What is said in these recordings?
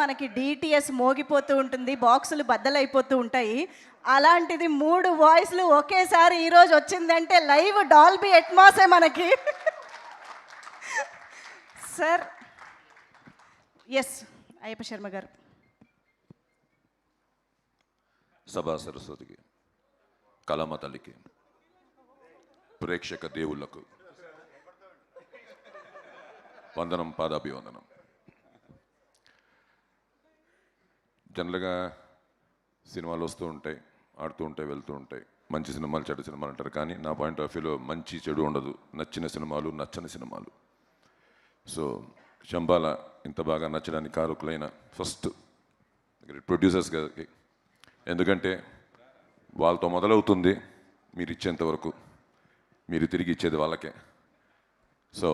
మనకి డిటిఎస్ మోగిపోతూ ఉంటుంది, బాక్సులు బద్దలైపోతూ ఉంటాయి. అలాంటిది 3 వాయిస్‌లు ఒకేసారి ఈరోజు వచ్చిందంటే లైవ్ డాల్బీ అట్మాసే మనకి. సార్ ఎస్ అయ్యప్ప శర్మ గారు. సభా సరస్వతికి, కళామ తల్లికి, ప్రేక్షక దేవుళ్లకు వందనం, పాదాభివందనం. జనరల్గా సినిమాలు వస్తూ ఉంటాయి, ఆడుతూ ఉంటాయి, వెళ్తూ ఉంటాయి. మంచి సినిమాలు, చెడు సినిమాలు అంటారు. కానీ నా పాయింట్ ఆఫ్ వ్యూలో మంచి చెడు ఉండదు. నచ్చిన సినిమాలు, నచ్చని సినిమాలు. సో శంబాల ఇంత బాగా నచ్చడానికి కారకులైన ఫస్ట్ ప్రొడ్యూసర్స్ గారికి, ఎందుకంటే వాళ్ళతో మొదలవుతుంది మీరు ఇచ్చేంత వరకు, మీరు తిరిగి ఇచ్చేది వాళ్ళకే. సో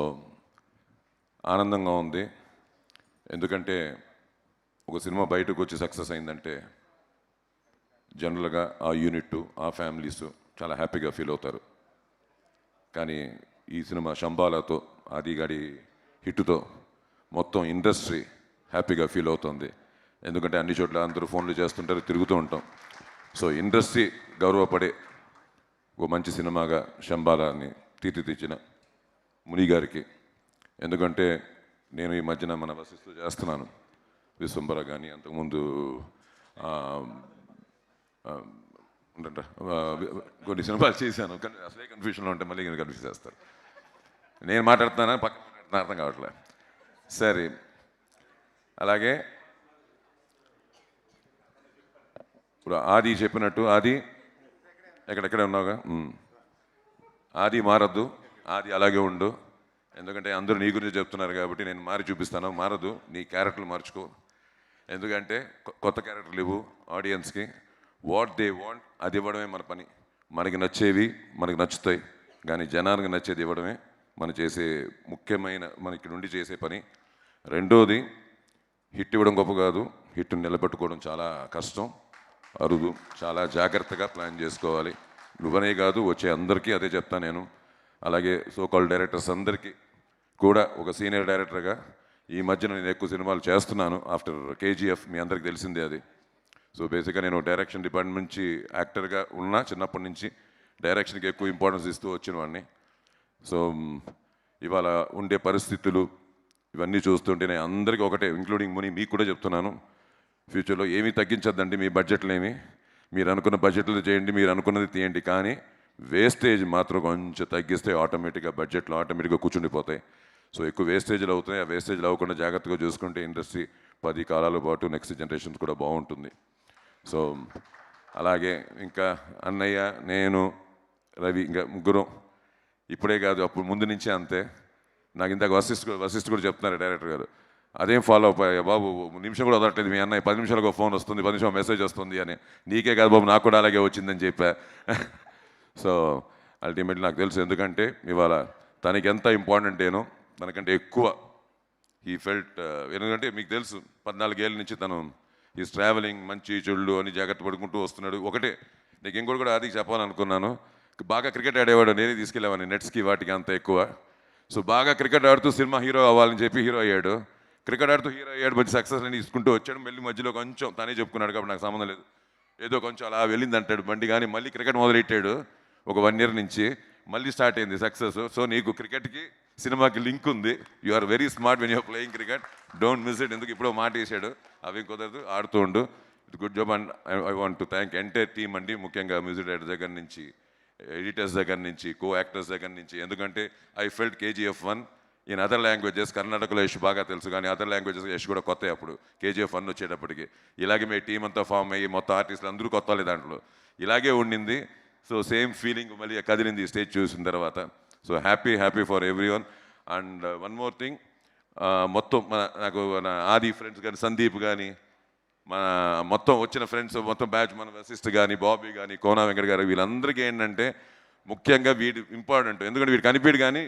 ఆనందంగా ఉంది. ఎందుకంటే ఒక సినిమా బయటకు వచ్చి సక్సెస్ అయిందంటే జనరల్గా ఆ యూనిట్, ఆ ఫ్యామిలీస్ చాలా హ్యాపీగా ఫీల్ అవుతారు. కానీ ఈ సినిమా శంబాలతో, ఆదిగాడి హిట్తో మొత్తం ఇండస్ట్రీ హ్యాపీగా ఫీల్ అవుతుంది. ఎందుకంటే అన్ని చోట్ల అందరూ ఫోన్లు చేస్తుంటారు, తిరుగుతూ ఉంటాం. సో ఇండస్ట్రీ గౌరవపడే ఒక మంచి సినిమాగా శంబాలని తీర్చిదిద్దిన ముని గారికి, ఎందుకంటే నేను ఈ మధ్యన మన వసిస్తూ చేస్తున్నాను విశ్వంబర కానీ, అంతకుముందు కొన్ని సినిమాలు చేశాను. కానీ అసలే కన్ఫ్యూషన్లో ఉంటే మళ్ళీ కన్ఫ్యూజ్ చేస్తారు. నేను మాట్లాడుతున్నాను, పక్కన మాట్లాడుతున్నా, అర్థం కావట్లే. సరే, అలాగే ఇప్పుడు ఆది చెప్పినట్టు, ఆది ఎక్కడెక్కడే ఉన్నావుగా, ఆది మారద్దు, ఆది అలాగే ఉండు. ఎందుకంటే అందరూ నీ గురించి చెప్తున్నారు కాబట్టి నేను మారి చూపిస్తాను. మారదు, నీ క్యారెక్టర్లు మార్చుకో. ఎందుకంటే కొత్త క్యారెక్టర్లు ఇవ్వు ఆడియన్స్కి. వాట్ దే వాంట్ అది ఇవ్వడమే మన పని. మనకి నచ్చేవి మనకి నచ్చుతాయి, కానీ జనానికి నచ్చేది ఇవ్వడమే మనం చేసే ముఖ్యమైన, మనకి నుండి చేసే పని. రెండోది, హిట్ ఇవ్వడం గొప్ప కాదు, హిట్ను నిలబెట్టుకోవడం చాలా కష్టం, అరుదు. చాలా జాగ్రత్తగా ప్లాన్ చేసుకోవాలి. నువ్వనే కాదు, వచ్చే అందరికీ అదే చెప్తాను నేను. అలాగే సోకాల్ డైరెక్టర్స్ అందరికీ కూడా, ఒక సీనియర్ డైరెక్టర్గా ఈ మధ్యన నేను ఎక్కువ సినిమాలు చేస్తున్నాను ఆఫ్టర్ కేజీఎఫ్, మీ అందరికీ తెలిసిందే అది. సో బేసిక్గా నేను డైరెక్షన్ డిపార్ట్మెంట్ నుంచి యాక్టర్గా ఉన్నా, చిన్నప్పటి నుంచి డైరెక్షన్కి ఎక్కువ ఇంపార్టెన్స్ ఇస్తూ వచ్చిన వాడిని. సో ఇవాళ ఉండే పరిస్థితులు ఇవన్నీ చూస్తుంటే నేను అందరికీ ఒకటే, ఇంక్లూడింగ్ ముని మీకు కూడా చెప్తున్నాను, ఫ్యూచర్లో ఏమీ తగ్గించద్దండి. మీ బడ్జెట్లు ఏమి, మీరు అనుకున్న బడ్జెట్లు చేయండి, మీరు అనుకున్నది తీయండి, కానీ వేస్టేజ్ మాత్రం కొంచెం తగ్గిస్తే ఆటోమేటిక్గా బడ్జెట్లో ఆటోమేటిక్గా కూర్చుండిపోతాయి. సో ఎక్కువ వేస్టేజ్లు అవుతాయి. ఆ వేస్టేజ్లు అవ్వకుండా జాగ్రత్తగా చూసుకుంటే ఇండస్ట్రీ 10 కాలాల పాటు నెక్స్ట్ జనరేషన్స్ కూడా బాగుంటుంది. సో అలాగే ఇంకా అన్నయ్య, నేను, రవి, ఇంకా ముగ్గురం ఇప్పుడే కాదు, అప్పుడు ముందు నుంచే అంతే. నాకు ఇందాక వశిష్ఠ కూడా చెప్తున్నారు డైరెక్టర్ గారు, అదేం ఫాలో అయ్యా బాబు, నిమిషం కూడా వదలట్లేదు మీ అన్నయ్య, 10 నిమిషాలకు ఫోన్ వస్తుంది, 10 నిమిషాలు మెసేజ్ వస్తుంది అని. నీకే కాదు బాబు, నాకు కూడా అలాగే వచ్చిందని చెప్పా. సో అల్టిమేట్లీ నాకు తెలుసు, ఎందుకంటే ఇవాళ తనకి ఎంత ఇంపార్టెంట్ ఏనో మనకంటే ఎక్కువ ఈ ఫెల్ట్. ఎందుకంటే మీకు తెలుసు 14 ఏళ్ళ నుంచి తను ఈజ్ ట్రావెలింగ్, మంచి చెళ్ళు అని జాగ్రత్త పడుకుంటూ వస్తున్నాడు. ఒకటే నీకు ఇంకోటి కూడా అది చెప్పాలనుకున్నాను, బాగా క్రికెట్ ఆడేవాడు, నేనే తీసుకెళ్ళేవాడిని నెట్స్కి, వాటికి అంత ఎక్కువ. సో బాగా క్రికెట్ ఆడుతూ సినిమా హీరో అవ్వాలని చెప్పి హీరో అయ్యాడు. క్రికెట్ ఆడుతూ హీరో అయ్యాడు, మంచి సక్సెస్ అని తీసుకుంటూ వచ్చాడు. మళ్ళీ మధ్యలో కొంచెం తనే చెప్పుకున్నాడు కాబట్టి నాకు సంబంధం లేదు, ఏదో కొంచెం అలా వెళ్ళింది అంటాడు బండి. కానీ మళ్ళీ క్రికెట్ మొదలెట్టాడు ఒక 1 ఇయర్ నుంచి, మళ్ళీ స్టార్ట్ అయింది సక్సెస్. సో నీకు క్రికెట్కి సినిమాకి లింక్ ఉంది. You are very smart when you're playing cricket, don't miss it. ఎందుకు ఇప్పుడో మాట వేసాడు, అవి కుదరదు, ఆడుతూ ఉండు. It good job. And I want to thank entire team అండి, ముఖ్యంగా మ్యూజిక్ డైరెక్టర్ దగ్గర నుంచి, ఎడిటర్స్ దగ్గర నుంచి, కో యాక్టర్స్ దగ్గర నుంచి. ఎందుకంటే I felt KGF 1 in other languages. కర్ణాటకలో యష్ బాగా తెలుసు, కానీ అదర్ లాంగ్వేజెస్ యష్ కూడా కొత్త. అప్పుడు కేజీఎఫ్ 1 వచ్చేటప్పటికి ఇలాగే మీ టీం అంతా ఫామ్ అయ్యి మొత్తం ఆర్టిస్టులు అందరూ కొత్త వాళ్ళే దాంట్లో, ఇలాగే ఉండింది. సో సేమ్ ఫీలింగ్ మళ్ళీ కదిలింది స్టేజ్ చూసిన తర్వాత. So happy for every one. And one more thing, మొత్తం నాకు మన ఆది ఫ్రెండ్స్ కానీ, సందీప్ కానీ, మన మొత్తం వచ్చిన ఫ్రెండ్స్ మొత్తం బ్యాచ్, మన వశిష్ఠ కానీ, బాబీ కానీ, కోనా వెంకట గారు, వీళ్ళందరికీ ఏంటంటే ముఖ్యంగా వీడు ఇంపార్టెంట్. ఎందుకంటే వీడు కనిపించడు, కానీ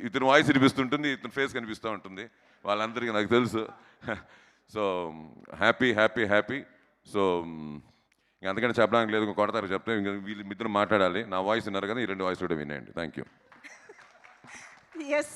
ఇతని వాయిస్ వినిపిస్తుంటుంది, ఇతని ఫేస్ కనిపిస్తూ ఉంటుంది వాళ్ళందరికీ, నాకు తెలుసు. So happy. సో ఇంకా అందుకని చెప్పడానికి లేదు, కొడతారు చెప్తే. ఇంకా వీళ్ళు ఇద్దరు మాట్లాడాలి, నా వాయిస్ విన్నారు కదా, ఈ 2 వాయిస్ కూడా వినేయండి. Thank you. ఎస్.